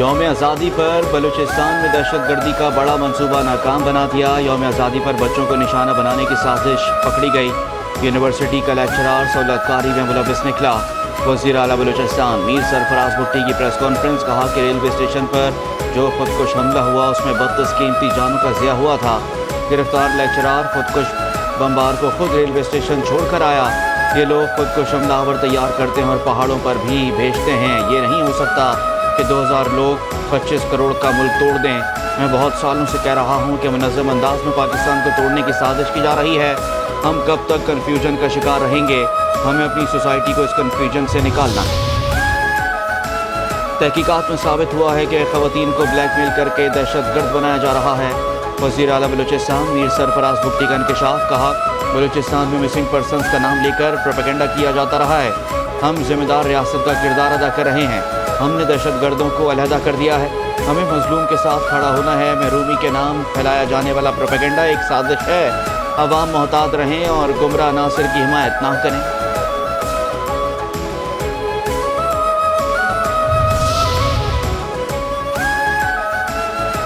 यौम आज़ादी पर बलूचिस्तान में दहशतगर्दी का बड़ा मंसूबा नाकाम बना दिया। यौम आज़ादी पर बच्चों को निशाना बनाने की साजिश पकड़ी गई। यूनिवर्सिटी का लेक्चरार सहूलतकारी में मुलविस निकला। वज़ीर आला बलूचिस्तान मीर सरफराज भुट्टी की प्रेस कॉन्फ्रेंस, कहा कि रेलवे स्टेशन पर जो खुदकुश हमला हुआ उसमें 32 कीमती जानों का ज़िया हुआ था। गिरफ्तार लेक्चरार खुदकुश बमबार को खुद रेलवे स्टेशन छोड़कर आया। ये लोग खुदकुश हमलावर तैयार करते हैं और पहाड़ों पर भी भेजते हैं। ये नहीं हो सकता कि 2000 लोग 25 करोड़ का मुल्क तोड़ दें। मैं बहुत सालों से कह रहा हूँ कि मुनज़्ज़म अंदाज में पाकिस्तान को तोड़ने की साजिश की जा रही है। हम कब तक कन्फ्यूजन का शिकार रहेंगे? हमें अपनी सोसाइटी को इस कन्फ्यूजन से निकालना है। तहकीकात में साबित हुआ है कि ख़वातीन को ब्लैकमेल करके दहशतगर्द बनाया जा रहा है। वज़ीर आला बलूचिस्तान मीर सरफराज भुट्टी का इंकशाफ, कहा बलूचिस्तान में मिसिंग पर्सनस का नाम लेकर प्रोपेगेंडा किया जाता रहा है। हम जिम्मेदार रियासत का किरदार अदा कर रहे हैं। हमने दहशतगर्दों को अलहदा कर दिया है। हमें मजलूम के साथ खड़ा होना है। महरूमी के नाम फैलाया जाने वाला प्रोपेगेंडा एक साजिश है। अवाम मोहतात रहें और गुमराह नासिर की हिमायत ना करें।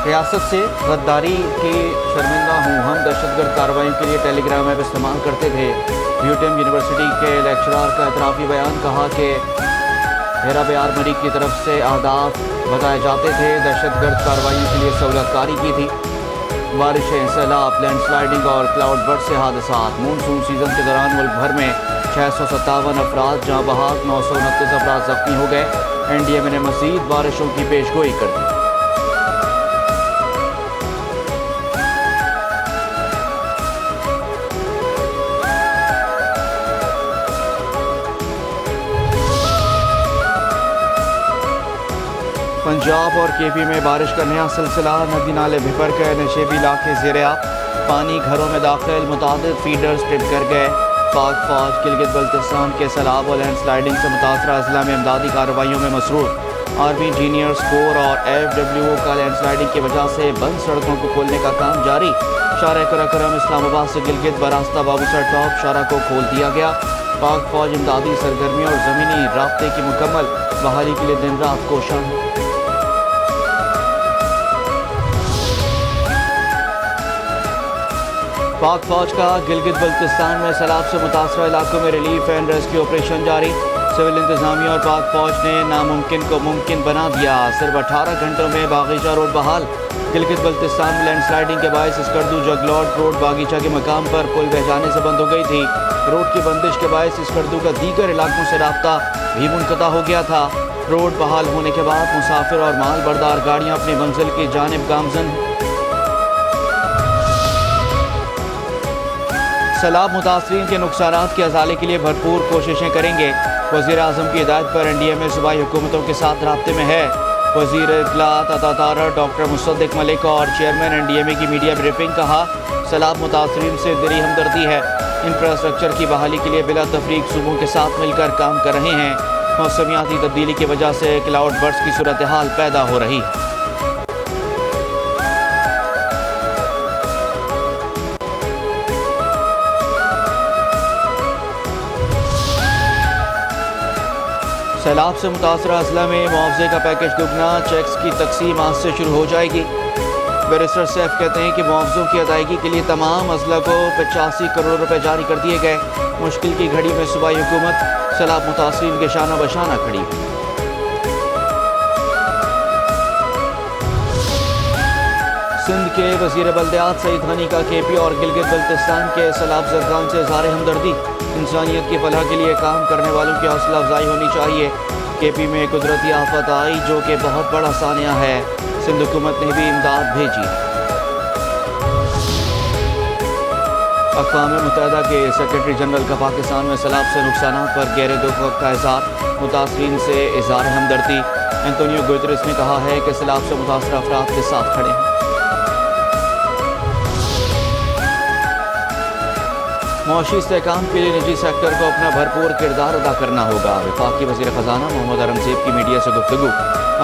रियासत से गद्दारी के शर्मिंदा हूँ। हम दहशतगर्द कार्रवाई के लिए टेलीग्राम ऐप इस्तेमाल करते थे। यूटेम यूनिवर्सिटी के लेक्चरार का एतराफ़ी बयान, कहा कि हेरा बेआर मरीक की तरफ से अहदाफ बताए जाते थे। दहशतगर्द कार्रवाई के लिए सहूलतकारी की थी। बारिशें, सैलाब, लैंडस्लाइडिंग और क्लाउड बर्स्ट से हादसात। मानसून सीजन के दौरान मुल्क भर में 657 अफराद जहाँ बहाक 929 अफराद जख्मी हो गए। NDMA ने मज़ीद बारिशों की पेशगोई कर दी। पंजाब और KP में बारिश का नया सिलसिला। नदी नाले भिपर गए, नशेबी इलाके ज़ेर-ए-आब। पानी घरों में दाखिल, मुतादिद फीडर्स ट्रिप कर गए। पाक फौज गिलगित बल्तिस्तान के सैलाब और लैंडस्लाइडिंग से मुतासरा अजला में इमदादी कार्रवाइयों में मसरूफ़। आर्मी इंजीनियर्स कोर और FWO का लैंडस्लाइडिंग की वजह से बंद सड़कों को खोलने का काम जारी। शारा कराकरम इस्लामाबाद से गिलगित बरास्ता बाबूसर टॉप शारा को खोल दिया गया। पाक फौज इमदादी सरगर्मी और ज़मीनी राब्ते की मुकम्मल बहाली के लिए दिन रात कोशां है। पाक फौज का गिलगित बल्तिस्तान में सैलाब से मुतासरा इलाकों में रिलीफ एंड रेस्क्यू ऑपरेशन जारी। सिविल इंतजामिया और पाक फौज ने नामुमकिन को मुमकिन बना दिया। सिर्फ 18 घंटों में बागीचा रोड बहाल। गिलगित बल्तिस्तान में लैंडस्लाइडिंग के बायस स्कर्दू जगलॉट रोड बागीचा के मकाम पर पुल बह जाने से बंद हो गई थी। रोड की बंदिश के बायस स्कर्दू का दीगर इलाकों से राब्ता भी मुनक़ता हो गया था। रोड बहाल होने के बाद मुसाफिर और माल बरदार गाड़ियाँ अपनी मंजिल की जानिब गामजन हैं। सैलाब मुतासरीन के नुकसानात के अजाले के लिए भरपूर कोशिशें करेंगे। वज़ीर आज़म की हिदायत पर NDMA सूबाई हुकूमतों के साथ राब्ते में है। वज़ीर इत्तलात अता डॉक्टर मुसद्दिक मलिक और चेयरमैन NDMA की मीडिया ब्रीफिंग, कहा सैलाब मुतासरीन से दिली हमदर्दी है। इंफ्रास्ट्रक्चर की बहाली के लिए बिला तफरीक सूबों के साथ मिलकर काम कर रहे हैं। मौसमियाती तब्दीली की वजह से क्लाउड बर्स्ट की सूरत हाल पैदा हो रही है। सैलाब से मुतासरा अजला में मुआवजे का पैकेज दुगना। चेक्स की तकसीम आज से शुरू हो जाएगी। बैरिस्टर सैफ कहते हैं कि मुआवजों की अदायगी के लिए तमाम अजला को 85 करोड़ रुपए जारी कर दिए गए। मुश्किल की घड़ी में सूबाई हुकूमत सैलाब मुतासरीन के शाना बशाना खड़ी है। सिंध के वज़ीर बल्दियात सईद गनी का KP और गिलगित बल्तिस्तान के सैलाब ज़रदान से इज़हार हमदर्दी। इंसानियत की फलाह के लिए काम करने वालों की हौसला अफजाई होनी चाहिए। KP में कुदरती आफत आई जो कि बहुत बड़ा सानिया है। सिंध हुकूमत ने भी इमदाद भेजी। अक़वाम मुत्तहिदा के सेक्रेटरी जनरल का पाकिस्तान में सैलाब से नुकसानात पर गहरे दुख का इज़हार। मुतासरीन से इज़हार हमदर्दी। एंटोनियो गुतेरेस ने कहा है कि सैलाब से मुतासर अफराद के साथ खड़े हैं। मुआशी इस्तेहकाम के लिए निजी सेक्टर को अपना भरपूर किरदार अदा करना होगा। वफाकी वज़ीर ख़जाना मोहम्मद औरंगज़ेब की मीडिया से गुफ्तगू।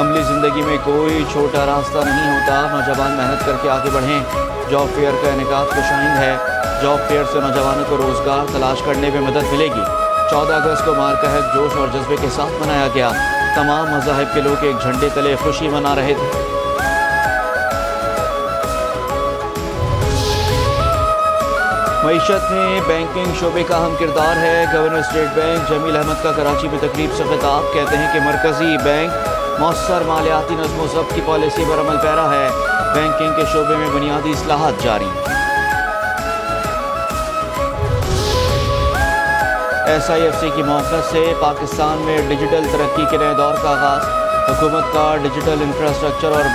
अमली ज़िंदगी में कोई छोटा रास्ता नहीं होता। नौजवान मेहनत करके आगे बढ़ें। जॉब फेयर का इनेकाद खुशाइंद है। जॉब फेयर से नौजवानों को रोज़गार तलाश करने में मदद मिलेगी। 14 अगस्त को मार्का है जोश और जज्बे के साथ मनाया गया। तमाम मज़ाहिब के लोग एक झंडे तले खुशी मना रहे थे। मईशत में बैंकिंग शोबे का अहम किरदार है। Governor State Bank Jameel Ahmed का कराची में तकरीब से खिताब। कहते हैं कि मरकजी बैंक मौसर मालियाती नज़्म व ज़ब्त की पॉलिसी पर अमल पैरा है। बैंकिंग के शोबे में बुनियादी इस्लाहात जारी। SIFC की मौक़िफ़ से पाकिस्तान में डिजिटल तरक्की के नए दौर का आगाज़। हुकूमत का डिजिटल इंफ्रास्ट्रक्चर और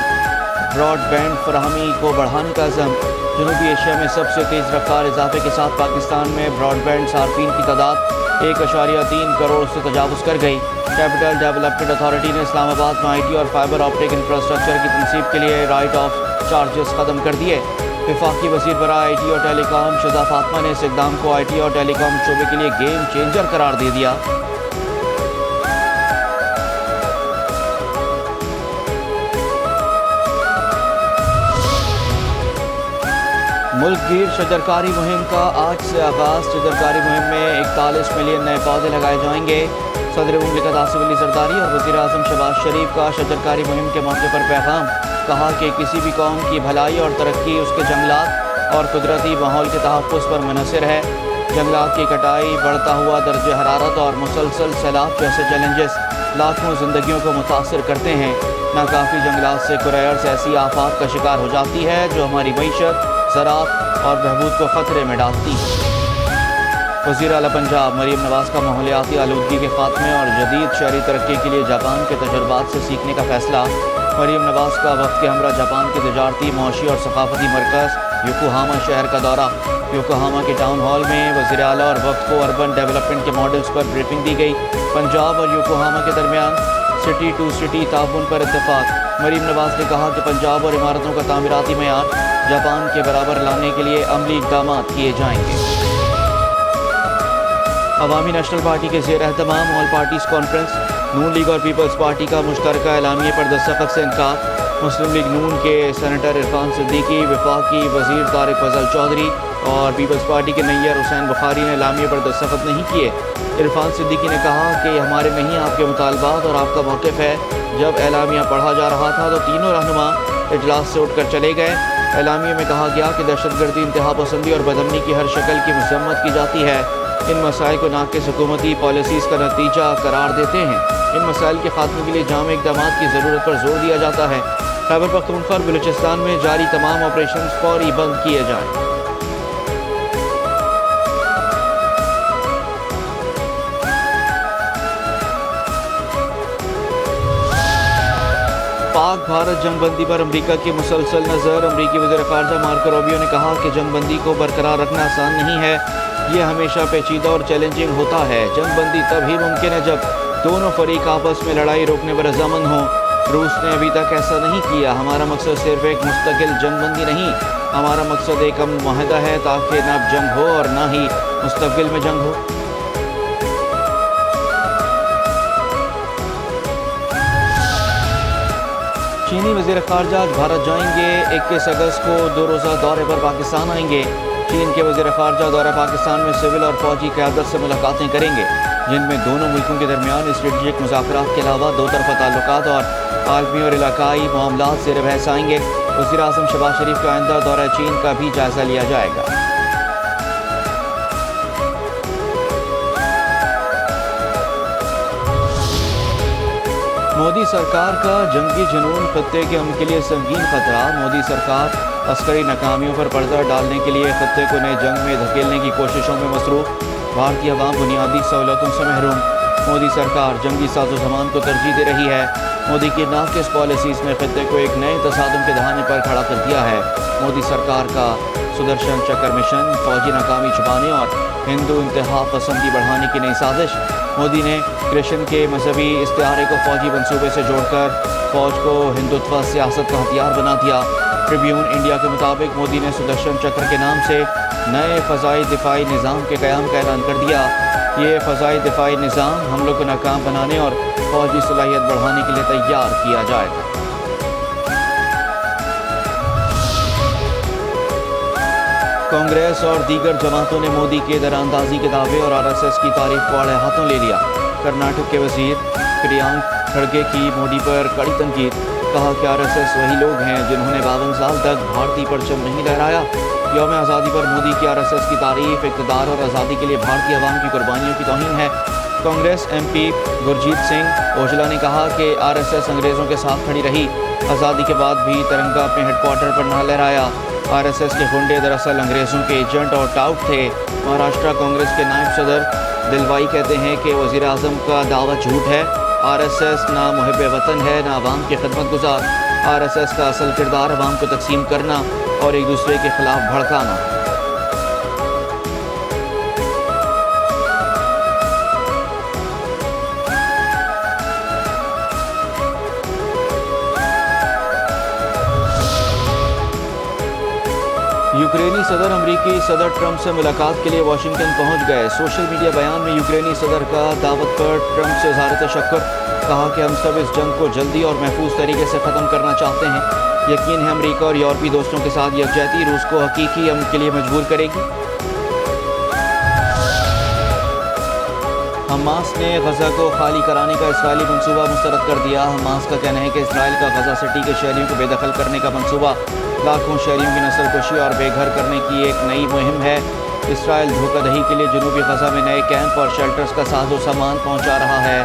ब्रॉडबैंड फराहमी को बढ़ाने का अज़्म। जनूबी एशिया में सबसे तेज़ रफ्तार इजाफे के साथ पाकिस्तान में ब्रॉडबैंड सार्फिन की तादाद 1.3 करोड़ से तजावुज़ कर गई। कैपिटल डेवलपमेंट अथॉरिटी ने इस्लामाबाद में IT और फाइबर ऑप्टिक इंफ्रास्ट्रक्चर की तनसीब के लिए राइट ऑफ चार्जेस ख़त्म कर दिए। वफाकी वज़ीर बराए IT और टेलीकॉम शज़ा फातिमा ने इस इक़दाम को IT और टेलीकॉम शोबे के लिए गेम चेंजर करार दे दिया। मुल्क गिर शजरकारी मुहिम का आज से आगाज़। शजरकारी मुहिम में 41 मिलियन नए पौधे लगाए जाएंगे। सदर मुमलिकत आसिफ अली ज़रदारी और वज़ीर आज़म शहबाज शरीफ का शजरकारी मुहिम के मौके पर पैगाम। कहा कि किसी भी कौम की भलाई और तरक्की उसके जंगलात और कुदरती माहौल के तहफ़्फ़ुज़ पर मुनहसर है। जंगलात की कटाई, बढ़ता हुआ दर्जे हरारत और मुसलसल सैलाब जैसे चैलेंजेस लाखों ज़िंदगियों को मुतासर करते हैं। नाकाफ़ी जंगलात से कुरैर्स ऐसी आफात का शिकार हो जाती है जो हमारी मईशत, ज़राअत और बहबूद को ख़तरे में डालती है। वज़ीर आला पंजाब मरीम नवाज़ का माहौलियाती आलूदगी के खात्मे और जदीद शहरी तरक्की के लिए जापान के तजुर्बात से सीखने का फ़ैसला। मरीम नवाज़ का वक्त के हमरा जापान के तजारती, मौशी और सकाफती मरकज़ योकोहामा शहर का दौरा। योकोहामा के टाउन हॉल में वज़ीर आला और वक्त को अर्बन डेवलपमेंट के मॉडल्स पर ब्रीफिंग दी गई। पंजाब और योकोहामा के दरमियान सिटी टू सिटी ताउन पर इत्तेफाक। मरीम नवाज़ ने कहा कि पंजाब और इमारतों का तामीराती मयार जापान के बराबर लाने के लिए अमली इक़दाम किए जाएंगे। अवामी नेशनल पार्टी के ज़ेर एहतमाम ऑल पार्टीज़ कॉन्फ्रेंस। नून लीग और पीपल्स पार्टी का मुश्तरका एलामिये पर दस्तखत से इनकार। मुस्लिम लीग नून के सेनेटर इरफान सिद्दीकी, वफाकी वज़ीर तारिक फजल चौधरी और पीपल्स पार्टी के नैयर हुसैन बुखारी ने एलामिये पर दस्तखत नहीं किए। इरफान सिद्दीकी ने कहा कि हमारे नहीं आपके मुतालबात और आपका मौक़िफ़ है। जब एलामिया पढ़ा जा रहा था तो तीनों रहनुमा इजलास से उठकर चले गए। एलामिये में कहा गया कि दहशतगर्दी, इंतहा पसंदी और बदअमनी की हर शक्ल की मज़म्मत की जाती है। इन मसाइल को नाक़िस हुकूमती पॉलिसीज़ का नतीजा करार देते हैं। इन मसाइल के खात्मे के लिए जाम इक़दामात की ज़रूरत पर जोर दिया जाता है। खैबर पख्तूनख्वा और बलूचिस्तान में जारी तमाम ऑपरेशन फौरी बंद किए जाएँ। पाक भारत जंगबंदी पर अमरीका की मुसलसल नज़र। अमरीकी वज़ीर ख़ारजा मार्को रूबियो ने कहा कि जंगबंदी को बरकरार रखना आसान नहीं है। ये हमेशा पेचीदा और चैलेंजिंग होता है। जंगबंदी तभी मुमकिन है जब दोनों फरीक आपस में लड़ाई रोकने पर रज़ामंद हों। रूस ने अभी तक ऐसा नहीं किया। हमारा मकसद सिर्फ एक मुस्तकिल जंगबंदी नहीं, हमारा मकसद एक अमन मुआहदा है ताकि न जंग हो और न ही मुस्तक़बिल में जंग हो। चीनी वज़ीर ख़ारजा आज भारत जाएंगे। 21 अगस्त को 2 रोज़ा दौरे पर पाकिस्तान आएंगे। चीन के वज़ीर ख़ारजा दौरा पाकिस्तान में सिविल और फ़ौजी क़यादत से मुलाकातें करेंगे, जिनमें दोनों मुल्कों के दरमियान स्ट्रेटजिक मुज़ाकरात के अलावा दो तरफ़ा ताल्लुकात और आलमी और इलाकाई मामलात ज़ेर बहस आएंगे। वज़ीर आज़म शहबाज शरीफ का आइंदा दौरा चीन का भी जायज़ा लिया जाएगा। मोदी सरकार का जंगी जुनून खत्ते के अमन के लिए संगीन खतरा। मोदी सरकार अस्करी नाकामियों पर पर्दा डालने के लिए खत्ते को नए जंग में धकेलने की कोशिशों में मसरूफ़। भारतीय अवाम बुनियादी सहूलतों से महरूम। मोदी सरकार जंगी साजो-सामान को तरजीह दे रही है। मोदी की नाक़िस पॉलिसीज़ ने खत्ते को एक नए तसादुम के दहाने पर खड़ा कर दिया है। मोदी सरकार का सुदर्शन चक्र मिशन, फौजी नाकामी छुपाने और हिंदू इंतहा पसंदी बढ़ाने की नई साजिश। मोदी ने कृष्ण के मजहबी इस्तिहारे को फौजी मंसूबे से जोड़कर फौज को हिंदुत्व सियासत का हथियार बना दिया। ट्रिब्यून इंडिया के मुताबिक मोदी ने सुदर्शन चक्र के नाम से नए फ़ज़ाई दिफाई निज़ाम के क़याम का ऐलान कर दिया। ये फ़ज़ाई दिफाई निज़ाम हमलों को नाकाम बनाने और फौजी सलाहियत बढ़ाने के लिए तैयार किया जाएगा। कांग्रेस और दीगर जमातों ने मोदी के दरानंदाजी के दावे और RSS की तारीफ को आड़े हाथों ले लिया। कर्नाटक के वज़ीर प्रियांक खड़गे की मोदी पर कड़ी तनकीद। कहा कि RSS वही लोग हैं जिन्होंने 52 साल तक भारतीय परचम नहीं लहराया। यौम आज़ादी पर मोदी की RSS की तारीफ इक़्तिदार और आज़ादी के लिए भारतीय अवाम की कुर्बानियों की तौहीन है। कांग्रेस MP गुरजीत सिंह ओजला ने कहा कि RSS अंग्रेज़ों के साथ खड़ी रही, आज़ादी के बाद भी तिरंगा अपने हेडक्वार्टर पर ना लहराया। RSS के गुंडे दरअसल अंग्रेज़ों के एजेंट और टाउट थे। महाराष्ट्र कांग्रेस के नायब सदर दिलवाई कहते हैं कि वज़ीर आज़म का दावा झूठ है। RSS ना मुहिब वतन है ना अवाम की खिदमत गुजार। RSS का असल किरदार अवाम को तकसीम करना और एक दूसरे के खिलाफ भड़काना। यूक्रेनी सदर अमरीकी सदर ट्रंप से मुलाकात के लिए वाशिंगटन पहुंच गए। सोशल मीडिया बयान में यूक्रेनी सदर का दावत पर ट्रंप से इज़हार तशक्कुर। कहा कि हम सब इस जंग को जल्दी और महफूज तरीके से ख़त्म करना चाहते हैं। यकीन है अमरीका और यूरोपीय दोस्तों के साथ यकजहती रूस को हकीकी अमन के लिए मजबूर करेगी। हमास ने गजा को खाली कराने का इसराइली मंसूबा मुस्तरद कर दिया। हमास का कहना है कि इसराइल का गजा सिटी के शहरियों को बेदखल करने का मंसूबा लाखों शहरियों की नस्ल कुशी और बेघर करने की एक नई मुहिम है। इसराइल धोखाधड़ी के लिए जनूबी गजा में नए कैंप और शेल्टर्स का साजो सामान पहुंचा रहा है।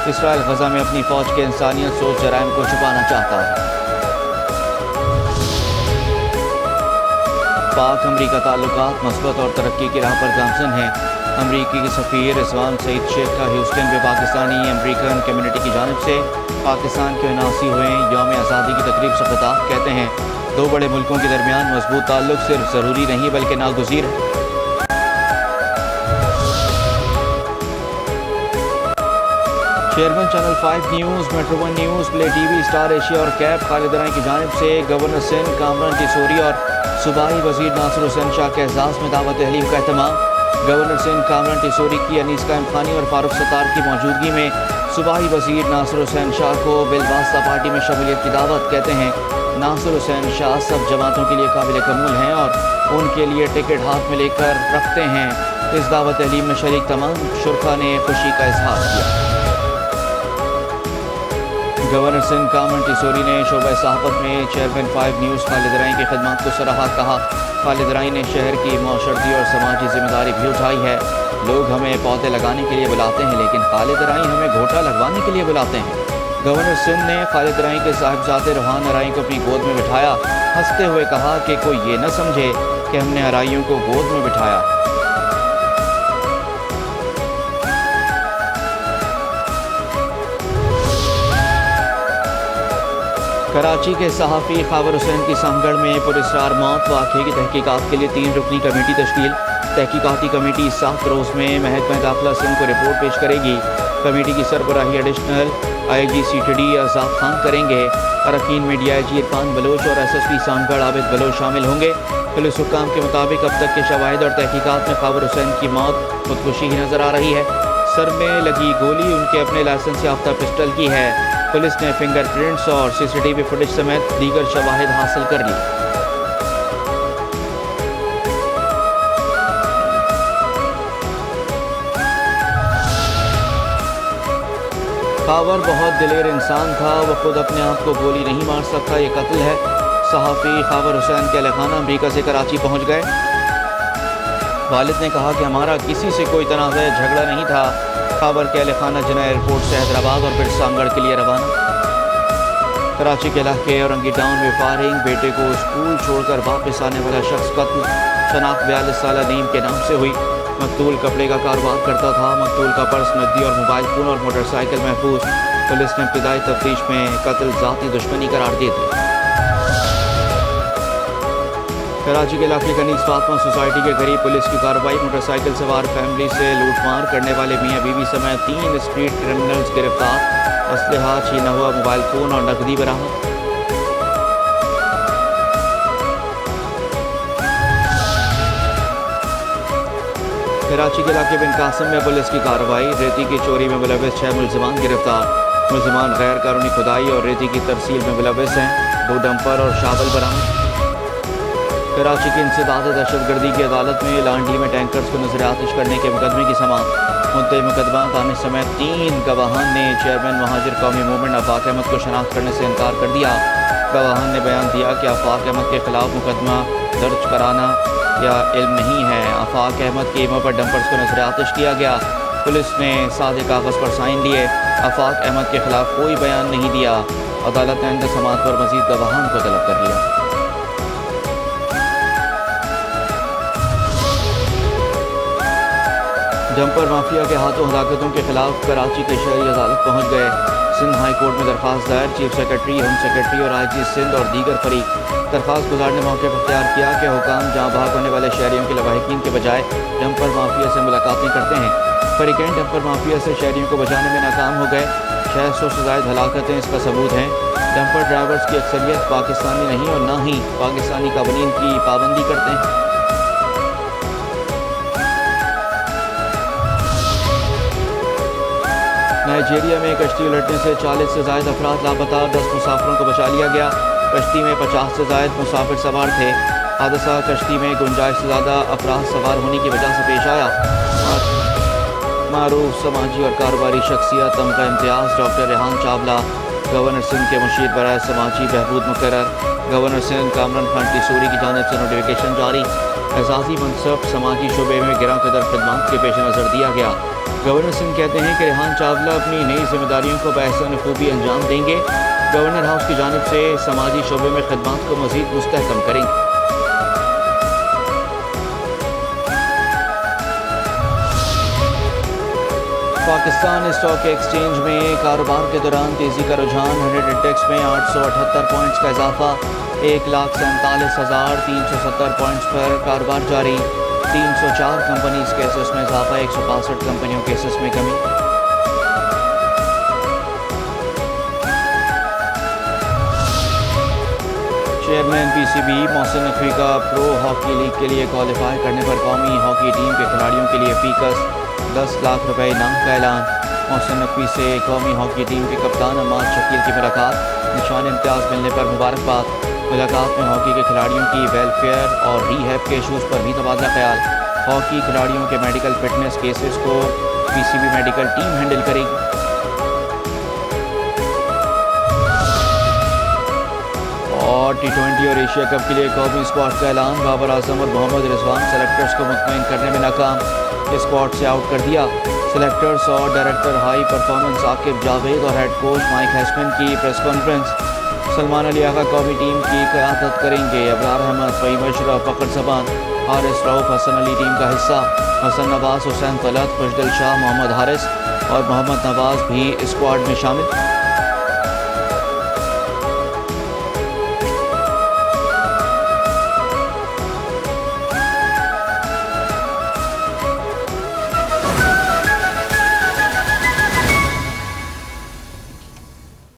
इसराइल गजा में अपनी फौज के इंसानियत सोच जराइम को छुपाना चाहता है। पाक अमरीका ताल्लुकात मस्बत और तरक्की की राह पर गामजन हैं। अमरीकी के सफ़ीर रिजवान सईद शेख का ह्यूस्टन में पाकिस्तानी अमरीकन कम्युनिटी की जानिब से पाकिस्तान के 79 हुए यौम आज़ादी की तकरीब से खिताब। कहते हैं दो बड़े मुल्कों के दरमियान मजबूत ताल्लुक सिर्फ ज़रूरी नहीं बल्कि नागुज़ीर है। Chairman channel 5 news, metro 1 news, play TV, star Asia और कैब खालिद राय की जानिब से गवर्नर सिंध कामरान टिसोरी और सूबाई वज़ीर नासिर हुसैन शाह के एजाज़ में दावत तहलीम का एहतमाम। गवर्नर सिंध कामरान टिसोरी की अनीस कायम खानी और फारूक सत्तार की मौजूदगी में सूबाई वज़ीर नासिर हुसैन शाह को बिलवास्ता पार्टी में शमूलियत की दावत। कहते हैं नासिर हुसैन शाह सब जमातों के लिए काबिल कबूल हैं और उनके लिए टिकट हाथ में लेकर रखते हैं। इस दावत तहलीम में शरीक तमाम शुरका ने खुशी का इजहार किया। गवर्नर सिंध कामरान टिसोरी ने शोबा सहाफ़त में चेयरमैन 5 न्यूज़ खालिद राय की खिदमत को सराहा। कहा खालिद राय ने शहर की माशरती और समाजी जिम्मेदारी भी उठाई है। लोग हमें पौधे लगाने के लिए बुलाते हैं लेकिन खालिद राय हमें घोटा लगवाने के लिए बुलाते हैं। गवर्नर सिंध ने खालिद राय के साहिबजादे रूहान अराई को अपनी गोद में बिठाया। हंसते हुए कहा कि कोई ये न समझे कि हमने अराइयों को गोद में बिठाया। कराची के सहाफ़ी खावर हुसैन की समगढ़ में पुरस्कार मौत वाक़े की तहकीकात के लिए 3 रुकनी कमेटी तश्कील। तहकीकाती कमेटी 7 रोज़ में महकमा दाखिला सिंध को रिपोर्ट पेश करेगी। कमेटी की सरबराही एडिशनल IG CTD आज़ाद खान करेंगे। अरकान में DIG इरफान बलोच और SSP समगढ़ आबिद बलोच शामिल होंगे। पुलिस हुक्काम के मुताबिक अब तक के शवाहिद और तहकीकात में खावर हुसैन की मौत खुदकुशी ही नज़र आ रही है। सर में लगी गोली उनके अपने लाइसेंस याफ्ता पिस्टल की है। पुलिस ने फिंगरप्रिंट्स और CCTV फुटेज समेत दीगर शवाहिद हासिल कर ली। खावर बहुत दिलेर इंसान था, वह खुद अपने आप को गोली नहीं मार सकता, ये कत्ल है। सहाफ़ी खावर हुसैन के अहलखाना अमरीका से कराची पहुंच गए। वालिद ने कहा कि हमारा किसी से कोई तनाज़ा झगड़ा नहीं था। खावर के अहलखाना जना एयरपोर्ट से हैदराबाद और फिर समगढ़ के लिए रवाना। कराची के इलाके औरंगी टाउन में फायरिंग, बेटे को स्कूल छोड़कर वापस आने वाला शख्स कत्ल। शनाख्त 42 साल नीम के नाम से हुई। मकतूल कपड़े का कारोबार करता था। मकतूल का पर्स, नकदी और मोबाइल फ़ोन और मोटरसाइकिल महफूज। पुलिस ने इब्तिदाई तफ्तीश में कत्ल ज़ाती दुश्मनी करार दे दी। कराची के इलाके कनीज़ फातिमा सोसाइटी के करीब पुलिस की कार्रवाई। मोटरसाइकिल सवार फैमिली से लूटमार करने वाले मियाँ बीवी समेत 3 स्ट्रीट क्रिमिनल्स गिरफ्तार। असलहा, छीना हुआ मोबाइल फ़ोन और नकदी बरामद। कराची के इलाके बिन कासिम में पुलिस की कार्रवाई। रेती की चोरी में मुलविस 6 मुलजिमान गिरफ्तार। मुलजिमान गैर कानूनी खुदाई और रेती की तरसील में मुलविस हैं। 2 डंपर और शावल बरामद। कराची की इंसदाद दहशतगर्दी की अदालत में लांडी में टैंकर्स को नजर-ए-आतिश करने के मुकदमे की समाअत। मुद्दई मुकदमा दानिश समेत 3 गवाहान ने चेयरमैन महाजिर कौमी मूवमेंट आफाक अहमद को शनाख्त करने से इनकार कर दिया। गवाहान ने बयान दिया कि आफाक अहमद के खिलाफ मुकदमा दर्ज कराना या इल्म नहीं है। आफाक अहमद की ईमों पर डंपर्स को नजर-ए-आतिश किया गया। पुलिस ने सादे कागज़ पर साइन लिए। आफाक अहमद के खिलाफ कोई बयान नहीं दिया। अदालत ने आइंदा समाअत पर मजीद गवाहान को तलब कर लिया। डंपर माफिया के हाथों हलाकतों के खिलाफ कराची के शहरी अदालत पहुंच गए। सिंध हाई कोर्ट में दरख्वास्त दायर। चीफ सेक्रेटरी, होम सेक्रेटरी और IG सिंध और दीगर फरीक दरख्वास्त गुजार ने मौके पर अख्तियार किया कि हुकाम जहाँ भाग होने वाले शहरियों के लवाहिकीन के बजाय डंपर माफिया से मुलाकातें करते हैं। फरीकैन डंपर माफिया से शहरियों को बचाने में नाकाम हो गए। 600 से ज़ायद हलाकतें इसका सबूत हैं। डंपर ड्राइवर्स की अक्सरियत पाकिस्तानी नहीं और ना ही पाकिस्तानी कानून की पाबंदी करते हैं। नाइजीरिया में कश्ती उलटने से 40 से ज़ायद अफराद लापता। 10 मुसाफिरों को बचा लिया गया। कश्ती में 50 से ज़ायद मुसाफिर सवार थे। हादसा कश्ती में गुंजाइश से ज़्यादा अफराद सवार होने की वजह से पेश आया। मारूफ समाजी और कारोबारी शख्सियत तमगा इम्तियाज़ डॉक्टर रेहान चावला, गवर्नर सिंध के मुशीर बराए समाजी बहबूद मुकर्रर। गवर्नर सिंध कामरान खान टिसूरी की जानिब से नोटिफिकेशन जारी। एजाज़ी मनसब समाजी शोबे में गिरा कदर खदमात के पेश नज़र दिया गया। गवर्नर सिंध कहते हैं कि रेहान चावला अपनी नई जिम्मेदारियों को बहसन खूबी अंजाम देंगे। गवर्नर हाउस की जानिब से समाजी शोबे में खदमात को मज़ीद मुस्तहकम करेंगे। पाकिस्तान स्टॉक एक्सचेंज में कारोबार के दौरान तेज़ी का रुझान। 100 इंडेक्स में 878 पॉइंट्स का इजाफा। 1,47,370 पॉइंट्स पर कारोबार जारी। 304 कंपनीज केसेस में इजाफा। 162 कंपनियों केसेस में कमी। चेयरमैन PCB मोहसिन नकवी का प्रो हॉकी लीग के लिए क्वालिफाई करने पर कौमी हॉकी टीम के खिलाड़ियों के लिए फीकस 10 लाख रुपए इनाम का ऐलान। मोहसिन नकवी से कौमी हॉकी टीम के कप्तान अम्माद शकील की मुलाकात। निशान इम्तियाज़ मिलने पर मुबारकबाद। मुलाकात में हॉकी के खिलाड़ियों की वेलफेयर और रीहैब के इशूज़ पर भी तबादला ख्याल। हॉकी खिलाड़ियों के मेडिकल फिटनेस केसेस को PCB मेडिकल टीम हैंडल करेगी। और T20 और एशिया कप के लिए कौमी स्क्वाड का ऐलान। बाबर आजम और मोहम्मद रिजवान सेलेक्टर्स को मुतमईन करने में नाकाम। स्क्वाड से आउट कर दिया। सेलेक्टर्स और director high performance Aqib Javed और हेड कोच माइक हैसमैन की प्रेस कॉन्फ्रेंस। सलमान अली आगा कौमी टीम की क़यादत करेंगे। अबरार अहमद, फ़हीम अशरफ, फ़खर ज़बान, हारिस रऊफ़ हसन अली टीम का हिस्सा। हसन नवाज़, हुसैन तलत, खुशदिल शाह, मोहम्मद हारिस और मोहम्मद नवाज़ भी स्क्वाड में शामिल।